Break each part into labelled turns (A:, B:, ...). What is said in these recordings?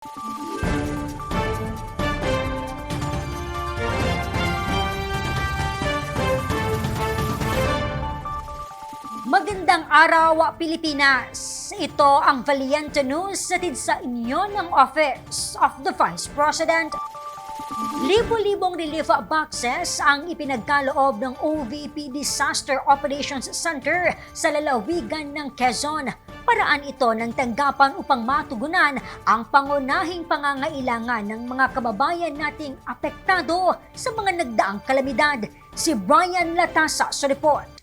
A: Magandang araw, Pilipinas! Ito ang Valiente News hatid sa inyo ng Office of the Vice President. Libo-libong relief boxes ang ipinagkaloob ng OVP Disaster Operations Center sa lalawigan ng Quezon. Paraan ito ng tanggapan upang matugunan ang pangunahing pangangailangan ng mga kababayan nating apektado sa mga nagdaang kalamidad. Si Brian Latasa sa report.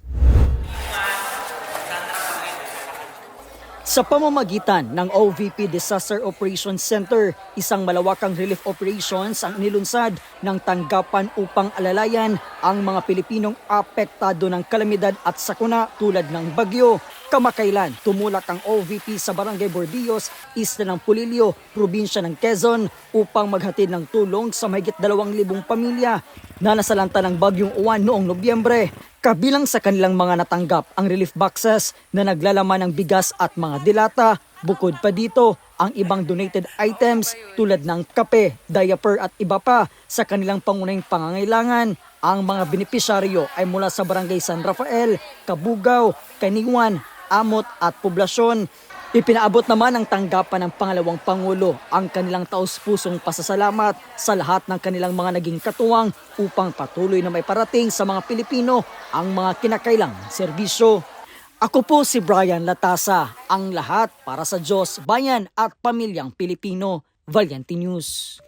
B: Sa pamamagitan ng OVP Disaster Operations Center, isang malawakang relief operations ang nilunsad ng tanggapan upang alalayan ang mga Pilipinong apektado ng kalamidad at sakuna tulad ng bagyo. Kamakailan, tumulak ang OVP sa Barangay Bordillos, isla ng Pulilio, probinsya ng Quezon upang maghatid ng tulong sa mahigit 2,000 pamilya na nasalanta ng bagyong Uwan noong Nobyembre. Kabilang sa kanilang mga natanggap ang relief boxes na naglalaman ng bigas at mga dilata. Bukod pa dito, ang ibang donated items tulad ng kape, diaper at iba pa sa kanilang pangunahing pangangailangan. Ang mga benepisyaryo ay mula sa Barangay San Rafael, Kabugao, Kaniwan, Amot at Poblasyon. Ipinaabot naman ng tanggapan ng pangalawang Pangulo ang kanilang taus-pusong pasasalamat sa lahat ng kanilang mga naging katuwang upang patuloy na may parating sa mga Pilipino ang mga kinakailang serbisyo. Ako po si Brian Latasa, ang lahat para sa Diyos, bayan at pamilyang Pilipino. Valiente News.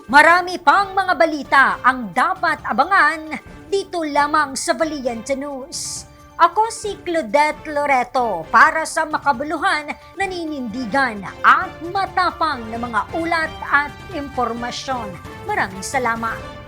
A: Marami pang mga balita ang dapat abangan dito lamang sa Valiente News. Ako si Claudette Loreto para sa makabuluhan, naninindigan at matapang na mga ulat at impormasyon. Maraming salamat.